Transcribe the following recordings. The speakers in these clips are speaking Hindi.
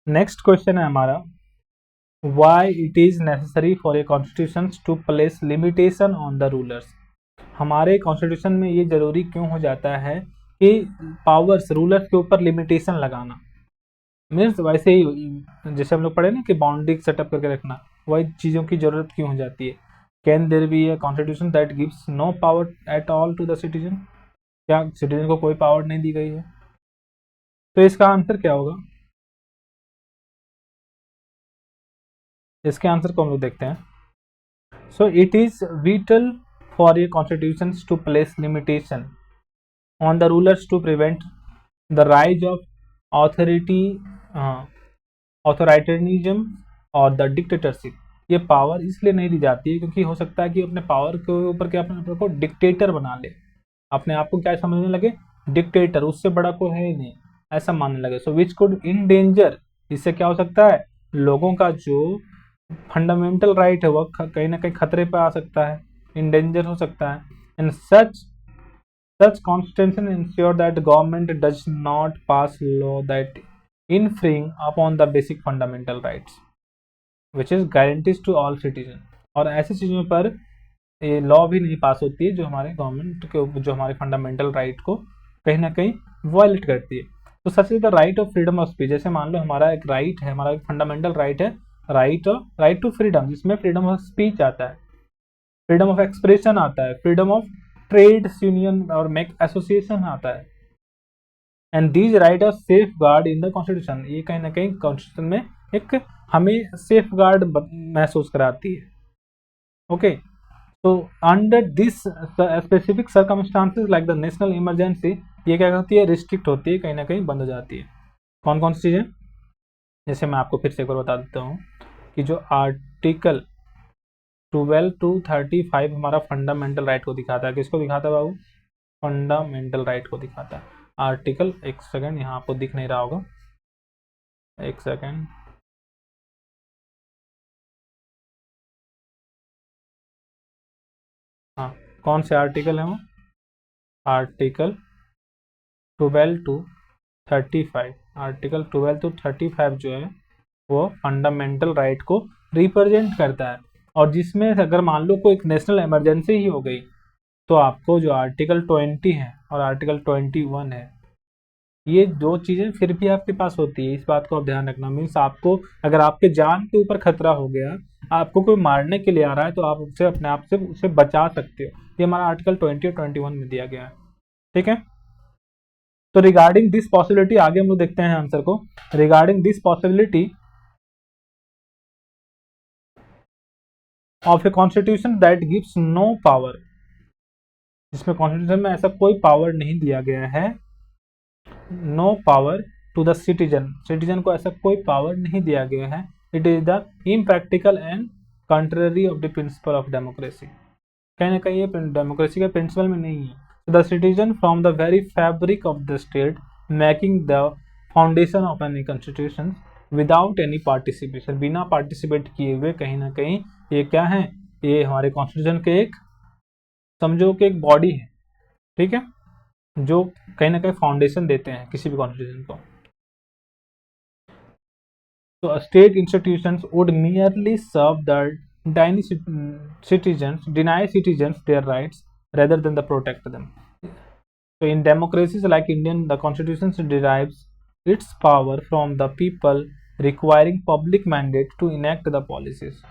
नेक्स्ट क्वेश्चन है हमारा, why it is necessary for a constitution to place limitation on the rulers. हमारे कॉन्स्टिट्यूशन में ये जरूरी क्यों हो जाता है कि पावर्स रूलर्स के ऊपर लिमिटेशन लगाना। मीन्स वैसे ही जैसे हम लोग पढ़े ना कि बाउंड्री सेटअप करके रखना, वही चीज़ों की जरूरत क्यों हो जाती है। Can there be a constitution that gives no power at all to the citizen. क्या सिटीजन को कोई पावर नहीं दी गई है? तो इसका आंसर क्या होगा? इसके आंसर को हम लोग देखते हैं। So it is vital for a constitution to place limitation on the rulers to prevent the rise of authority authoritarianism और द डिक्टेटरशिप। ये पावर इसलिए नहीं दी जाती है क्योंकि हो सकता है कि अपने पावर के ऊपर क्या अपने को डिक्टेटर बना ले, अपने आप को क्या समझने लगे, डिक्टेटर, उससे बड़ा कोई है ही नहीं, ऐसा मानने लगे। सो विच कुड इन डेंजर, इससे क्या हो सकता है, लोगों का जो फंडामेंटल राइट है वह कहीं ना कहीं खतरे पर आ सकता है, इन डेंजर हो सकता है। And such constitution ensure that government does not pass law that infringe upon the basic fundamental rights which is guarantees to all citizen। और ऐसी चीज़ों पर ये लॉ भी नहीं पास होती है जो हमारे गवर्नमेंट के, जो हमारे फंडामेंटल राइट को कहीं ना कहीं वायलेट करती है। तो such is the right of freedom of speech. जैसे मान लो हमारा एक राइट है, हमारा एक फंडामेंटल राइट है, राइट टू फ्रीडम, जिसमें फ्रीडम ऑफ स्पीच आता है, फ्रीडम ऑफ एक्सप्रेशन आता है, फ्रीडम ऑफ ट्रेड्स यूनियन और मेक एसोसिएशन आता है। And these right are safeguard in the constitution. ये कहीं ना कहीं कॉन्स्टिट्यूशन में एक हमें सेफ गार्ड महसूस कराती है। ओके, तो under this specific circumstances like the national emergency, ये क्या होती है, रिस्ट्रिक्ट होती है, कहीं ना कहीं बंद हो जाती है। कौन कौन सी चीज़ें, जैसे मैं आपको फिर से एक बार बता देता हूँ कि जो आर्टिकल 12 to 35 हमारा फंडामेंटल राइट को दिखाता है। किसको दिखाता है बाबू? फंडामेंटल राइट को दिखाता है। आर्टिकल, एक सेकंड, यहाँ आपको दिख नहीं रहा होगा, एक सेकंड, हाँ, कौन से आर्टिकल है वो? आर्टिकल 12 to 35, आर्टिकल 12 to 35 जो है वो फंडामेंटल राइट को रिप्रेजेंट करता है। और जिसमें अगर मान लो कोई नेशनल इमरजेंसी ही हो गई तो आपको जो आर्टिकल 20 है और आर्टिकल 21 है, ये दो चीज़ें फिर भी आपके पास होती है। इस बात को आप ध्यान रखना। मीन्स आपको अगर आपके जान के ऊपर खतरा हो गया, आपको कोई मारने के लिए आ रहा है, तो आप उससे अपने आप से उसे बचा सकते हो। ये हमारा आर्टिकल 20 और 21 में दिया गया है। ठीक है, तो रिगार्डिंग दिस पॉसिबिलिटी, आगे हम लोग देखते हैं आंसर को। Regarding this possibility of a constitution that gives no power, जिसमें कॉन्स्टिट्यूशन में ऐसा कोई पावर नहीं दिया गया है, no power to the citizen, citizen को ऐसा कोई पावर नहीं दिया गया है। It is the impractical and contrary of the principle of democracy. कहीं ना कहीं ये डेमोक्रेसी के प्रिंसिपल में नहीं है। The citizen from the very fabric of the state making the foundation of any constitution without any participation, बिना पार्टिसिपेट किए हुए कहीं ना कहीं ये क्या है, ये हमारे कॉन्स्टिट्यूशन के एक, समझो कि एक बॉडी है, ठीक है, जो कहीं ना कहीं फाउंडेशन देते हैं किसी भी कॉन्स्टिट्यूशन को। तो state institutions would merely serve the deny citizens their rights rather than the protect them. So in democracies like Indian, the constitution derives its power from the people, requiring public mandate to enact the policies.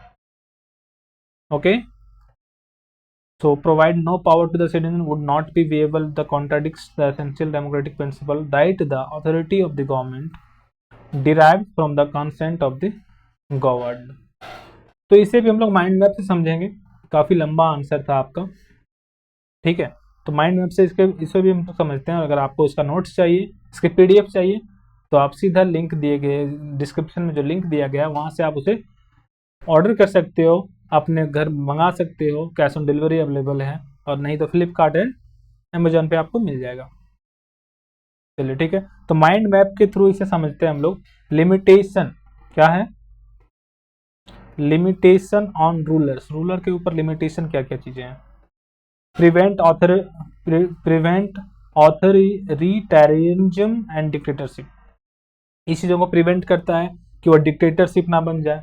Okay, so provide no power to the citizen would not be viable. The contradicts the essential democratic principle that the authority of the government derived from the consent of the governed। तो इसे भी हम लोग माइंड मैप से समझेंगे। काफ़ी लंबा आंसर था आपका, ठीक है। तो माइंड मैप से इसे भी हम लोग समझते हैं। अगर आपको इसका नोट्स चाहिए, इसके पीडीएफ चाहिए, तो आप सीधा लिंक दिए गए डिस्क्रिप्शन में जो लिंक दिया गया है वहाँ से आप उसे ऑर्डर कर सकते हो, अपने घर मंगा सकते हो, कैश ऑन डिलीवरी अवेलेबल है, और नहीं तो फ्लिपकार्ट एंड अमेजोन पे आपको मिल जाएगा। चलिए ठीक है, तो माइंड मैप के थ्रू इसे समझते हैं हम लोग। लिमिटेशन क्या है? लिमिटेशन ऑन रूलर्स, रूलर के ऊपर लिमिटेशन क्या क्या चीजें हैं? प्रिवेंट ऑथोरिटेरियनिज्म एंड डिक्टेटरशिप, इस चीजों को प्रिवेंट करता है। कि वो डिक्टेटरशिप ना बन जाए।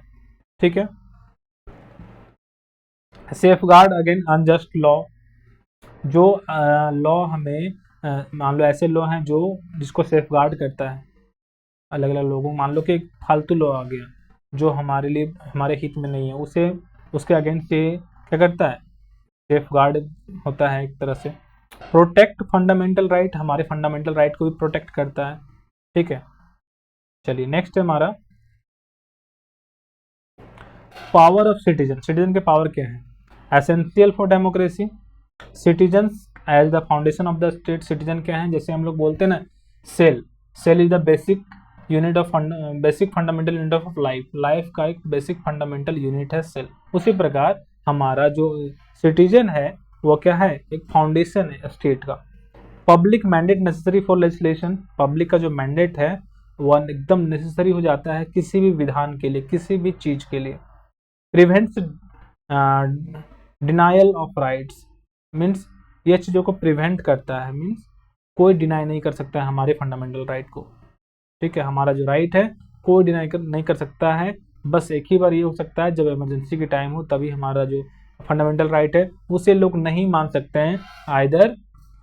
ठीक है। Safe guard again unjust law, जो लॉ हमें मान लो ऐसे लॉ हैं जो जिसको सेफ गार्ड करता है अलग अलग लोगों, मान लो कि एक फालतू लॉ आ गया जो हमारे लिए हमारे हित में नहीं है, उसे उसके अगेंस्ट ये क्या करता है, सेफ गार्ड होता है एक तरह से। प्रोटेक्ट फंडामेंटल राइट, हमारे फंडामेंटल राइट को भी प्रोटेक्ट करता है। ठीक है। चलिए नेक्स्ट है हमारा पावर ऑफ सिटीजन। सिटीजन के पावर क्या है? Essential for democracy, citizens as the foundation of the state. Citizen क्या है, जैसे हम लोग बोलते हैं ना cell, cell is the basic unit of basic fundamental unit of life, life का एक बेसिक फंडामेंटल यूनिट है सेल। उसी प्रकार हमारा जो सिटीजन है वो क्या है, एक फाउंडेशन है स्टेट का। Public mandate necessary for legislation, public का जो मैंडेट है वो एकदम नेसेसरी हो जाता है किसी भी विधान के लिए, किसी भी चीज के लिए। Prevents denial of rights, means ये चीज़ों को प्रिवेंट करता है, मीन्स कोई डिनाई नहीं कर सकता है हमारे फंडामेंटल राइट को। ठीक है। हमारा जो राइट है कोई डिनाई नहीं कर सकता है, बस एक ही बार ये हो सकता है जब इमरजेंसी की टाइम हो, तभी हमारा जो फंडामेंटल राइट है उसे लोग नहीं मान सकते हैं। आइदर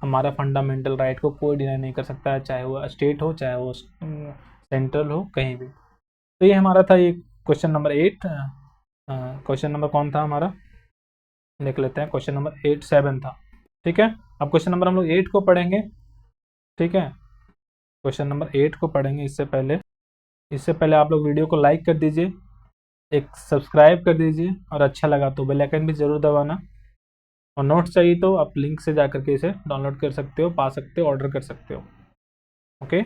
हमारा फंडामेंटल राइट को कोई डिनाई नहीं कर सकता है, चाहे वो स्टेट हो चाहे वो सेंट्रल हो, कहीं भी। तो ये हमारा था ये क्वेश्चन नंबर 8। क्वेश्चन नंबर कौन था हमारा, देख लेते हैं। क्वेश्चन नंबर 7 था। ठीक है। अब क्वेश्चन नंबर हम लोग 8 को पढ़ेंगे। ठीक है। क्वेश्चन नंबर 8 को पढ़ेंगे। इससे पहले आप लोग वीडियो को लाइक कर दीजिए, एक सब्सक्राइब कर दीजिए, और अच्छा लगा तो बेल आइकन भी ज़रूर दबाना। और नोट्स चाहिए तो आप लिंक से जा करके इसे डाउनलोड कर सकते हो, पा सकते हो, ऑर्डर कर सकते हो। ओके।